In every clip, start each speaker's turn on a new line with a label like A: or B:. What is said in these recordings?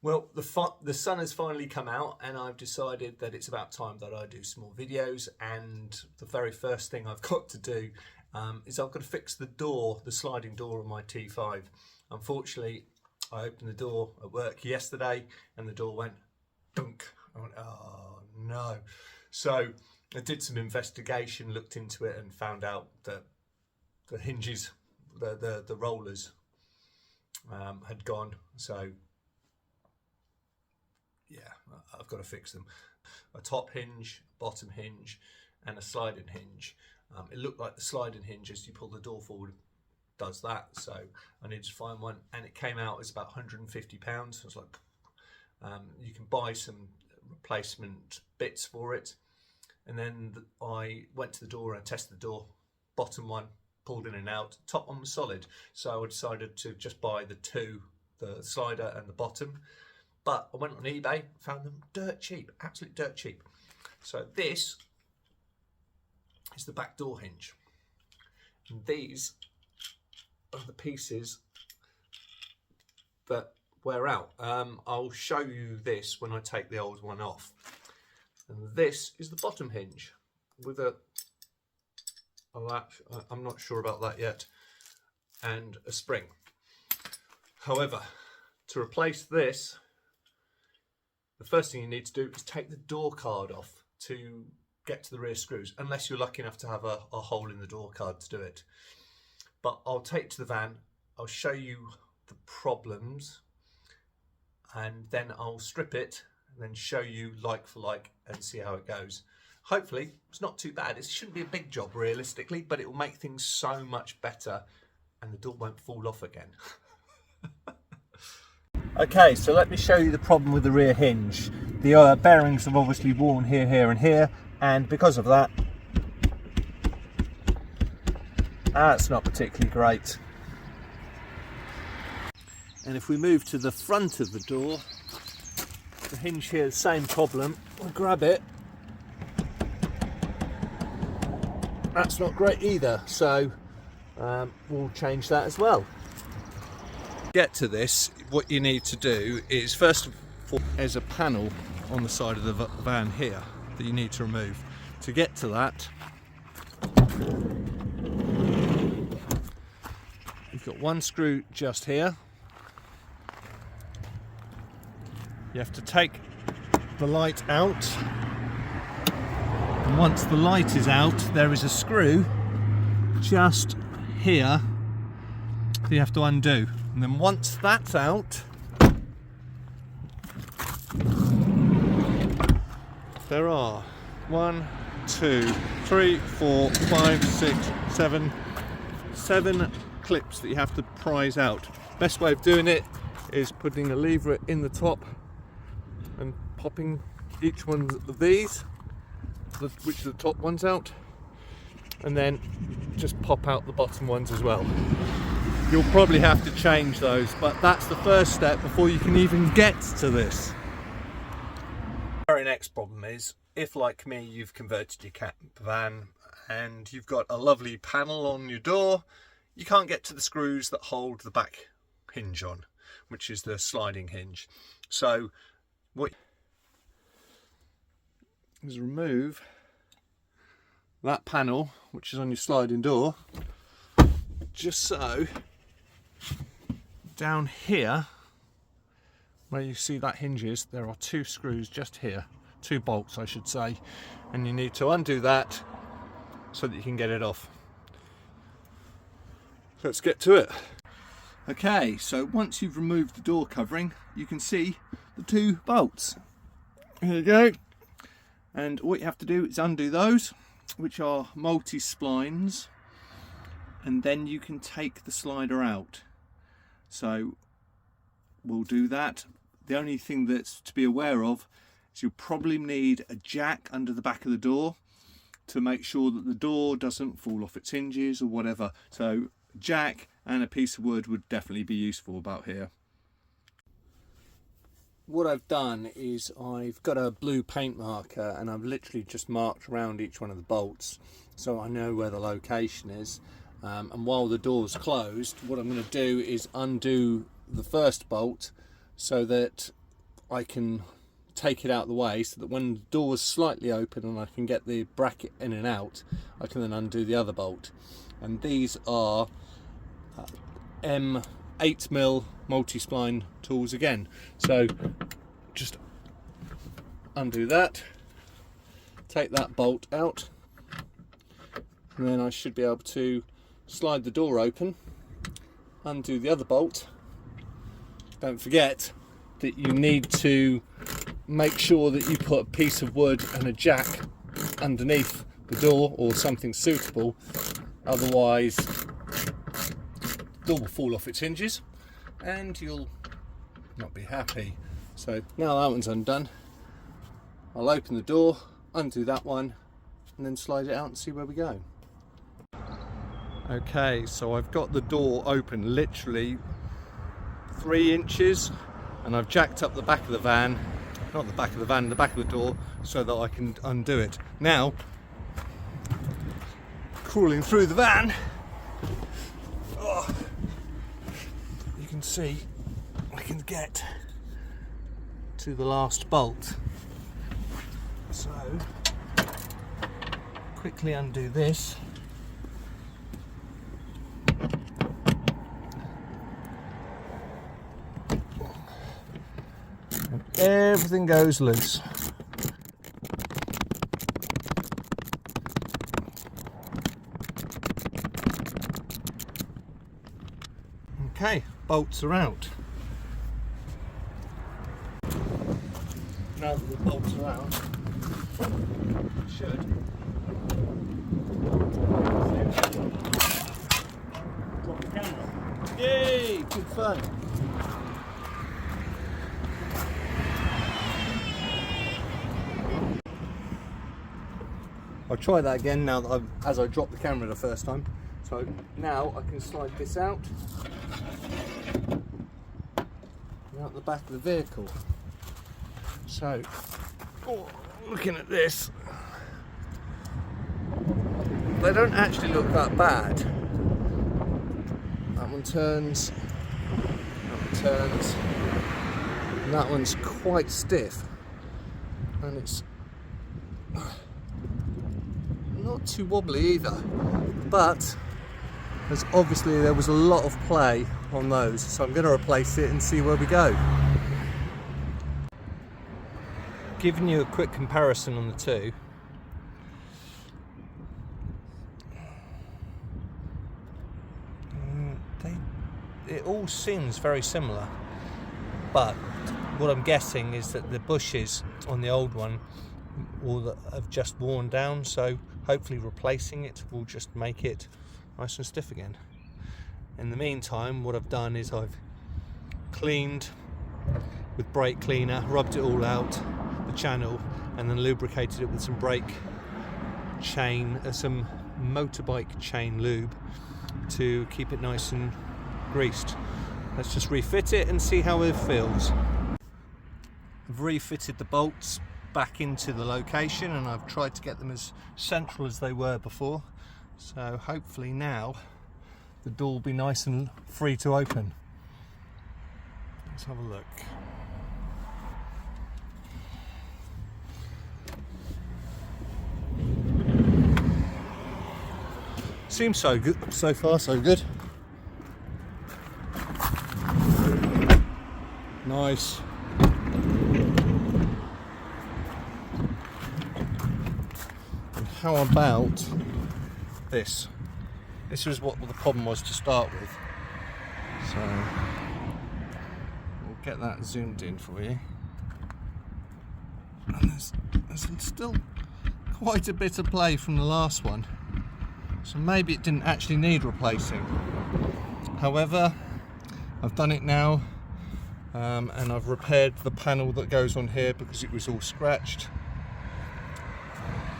A: Well, the sun has finally come out, and I've decided that it's about time that I do some more videos. And the very first thing I've got to do is I've got to fix the door, the sliding door on my T5. Unfortunately, I opened the door at work yesterday, and the door went dunk. I went, oh no! So I did some investigation, looked into it, and found out that the hinges, the rollers, had gone. So yeah, I've got to fix them. A top hinge, bottom hinge, and a sliding hinge. It looked like the sliding hinge, as you pull the door forward, does that. So I needed to find one, and it came out as about £150. I was like, you can buy some replacement bits for it. And then I went to the door and tested the door. Bottom one pulled in and out. Top one was solid. So I decided to just buy the two, the slider and the bottom. But I went on eBay, found them dirt cheap, absolute dirt cheap. So this is the back door hinge. And these are the pieces that wear out. I'll show you this when I take the old one off. And this is the bottom hinge with a latch, I'm not sure about that yet, and a spring. However, to replace this, the first thing you need to do is take the door card off to get to the rear screws, unless you're lucky enough to have a hole in the door card to do it. But I'll take it to the van, I'll show you the problems, and then I'll strip it and then show you like for like and see how it goes. Hopefully it's not too bad. It shouldn't be a big job realistically, but it will make things so much better and the door won't fall off again. Okay, so let me show you the problem with the rear hinge. The bearings have obviously worn here, here and here, and because of that, that's not particularly great. And if we move to the front of the door, the hinge here, the same problem. I'll grab it. That's not great either, so we'll change that as well. Get to this, what you need to do is, first of all, there's a panel on the side of the van here that you need to remove. To get to that, you've got one screw just here. You have to take the light out, and once the light is out, there is a screw just here that you have to undo. And then once that's out, there are 1, 2, 3, 4, 5, 6, 7 clips that you have to prise out. Best way of doing it is putting a lever in the top and popping each one of these, which are the top ones, out, and then just pop out the bottom ones as well. You'll probably have to change those, but that's the first step before you can even get to this. The very next problem is, if like me you've converted your camper van and you've got a lovely panel on your door, you can't get to the screws that hold the back hinge on, which is the sliding hinge. So what is remove that panel, which is on your sliding door, just so. Down here, where you see that hinges, there are 2 screws just here, 2 bolts I should say, and you need to undo that so that you can get it off. Let's get to it. Okay, so once you've removed the door covering, you can see the 2 bolts. Here you go. And what you have to do is undo those, which are multi-splines, and then you can take the slider out. So we'll do that. The only thing that's to be aware of is you'll probably need a jack under the back of the door to make sure that the door doesn't fall off its hinges or whatever. So a jack and a piece of wood would definitely be useful about here. What I've done is I've got a blue paint marker and I've literally just marked around each one of the bolts so I know where the location is. And while the door's closed, what I'm going to do is undo the first bolt so that I can take it out of the way so that when the door is slightly open and I can get the bracket in and out, I can then undo the other bolt. And these are M8mm multi-spline tools again. So just undo that, take that bolt out, and then I should be able to slide the door open, undo the other bolt. Don't forget that you need to make sure that you put a piece of wood and a jack underneath the door or something suitable, otherwise the door will fall off its hinges and you'll not be happy. So now that one's undone, I'll open the door, undo that one, and then slide it out and see where we go. Okay, so I've got the door open literally 3 inches, and I've jacked up the back of the van, not the back of the van, the back of the door, so that I can undo it. Now, crawling through the van, you can see I can get to the last bolt. So, quickly undo this. And everything goes loose. Okay, bolts are out. Now that the bolts are out, should drop the camera. Yay! Good fun. I'll try that again now that as I dropped the camera the first time. So now I can slide this out the back of the vehicle. So, looking at this, they don't actually look that bad. That one turns, that one turns, and that one's quite stiff, and it's not too wobbly either, but there was a lot of play on those, so I'm going to replace it and see where we go. Giving you a quick comparison on the two. It all seems very similar, but what I'm guessing is that the bushes on the old one have just worn down, so hopefully replacing it will just make it nice and stiff again. In the meantime, what I've done is I've cleaned with brake cleaner, rubbed it all out, the channel, and then lubricated it with some brake chain, some motorbike chain lube to keep it nice and greased. Let's just refit it and see how it feels. I've refitted the bolts back into the location, and I've tried to get them as central as they were before, so hopefully now the door will be nice and free to open. Let's have a look. Seems so good so far, so good. Nice. And how about this? This was what the problem was to start with. So we'll get that zoomed in for you. And there's still quite a bit of play from the last one. So maybe it didn't actually need replacing. However, I've done it now, and I've repaired the panel that goes on here because it was all scratched.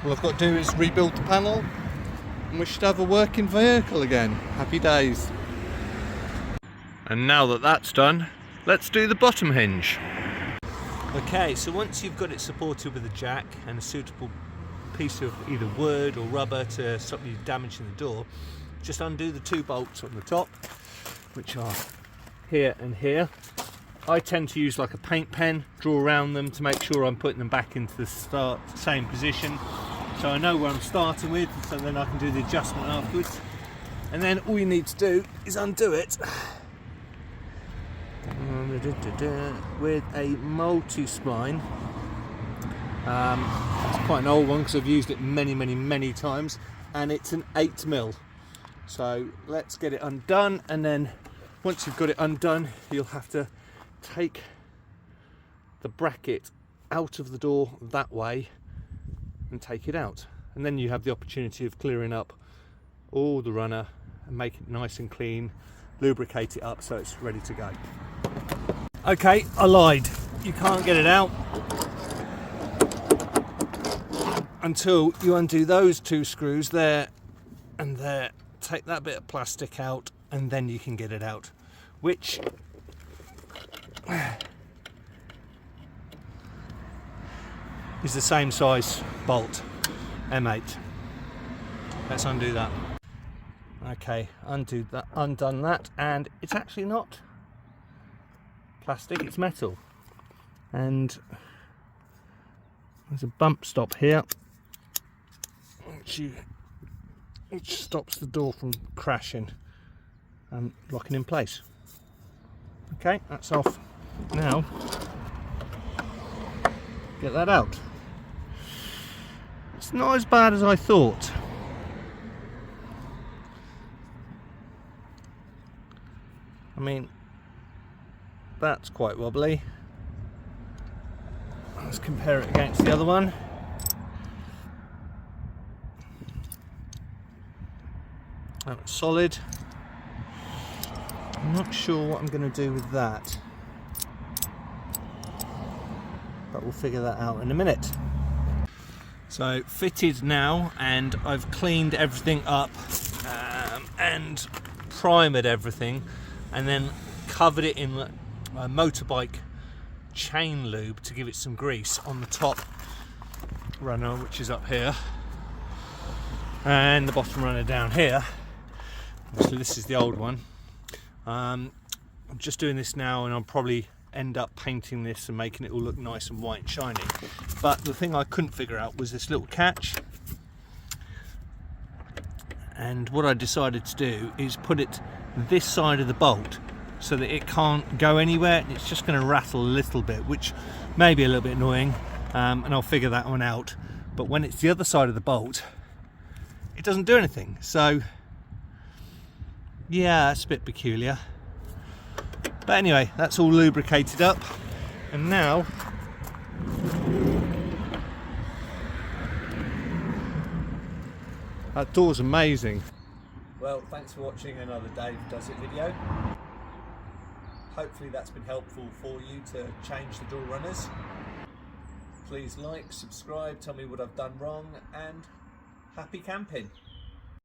A: All I've got to do is rebuild the panel and we should have a working vehicle again. Happy days. And now that that's done, let's do the bottom hinge. Okay, so once you've got it supported with a jack and a suitable piece of either wood or rubber to stop you damaging the door, just undo the 2 bolts on the top, which are here and here, I tend to use like a paint pen, draw around them to make sure I'm putting them back into the same position, so I know where I'm starting with, so then I can do the adjustment afterwards. And then all you need to do is undo it with a multi-spline. It's quite an old one because I've used it many times, and it's an 8mm. So let's get it undone, and then once you've got it undone, you'll have to take the bracket out of the door that way and take it out, and then you have the opportunity of clearing up all the runner and make it nice and clean, lubricate it up so it's ready to go. Okay, I lied. You can't get it out until you undo those two screws there and there, take that bit of plastic out, and then you can get it out, which is the same size bolt, M8. Let's undo that. Okay, undone that, and it's actually not plastic, it's metal. And there's a bump stop here which stops the door from crashing and locking in place. Okay, that's off. Now, get that out. It's not as bad as I thought. I mean, that's quite wobbly. Let's compare it against the other one. That's solid. I'm not sure what I'm going to do with that, but we'll figure that out in a minute. So fitted now, and I've cleaned everything up and primered everything, and then covered it in a motorbike chain lube to give it some grease on the top runner, which is up here, and the bottom runner down here. So this is the old one. I'm just doing this now, and I'll probably end up painting this and making it all look nice and white and shiny. But the thing I couldn't figure out was this little catch, and what I decided to do is put it this side of the bolt so that it can't go anywhere, and it's just going to rattle a little bit, which may be a little bit annoying, and I'll figure that one out. But when it's the other side of the bolt, it doesn't do anything. So yeah, it's a bit peculiar. But anyway, that's all lubricated up, and now that door's amazing. Well, thanks for watching another Dave Does It video. Hopefully that's been helpful for you to change the door runners. Please like, subscribe, tell me what I've done wrong, and happy camping.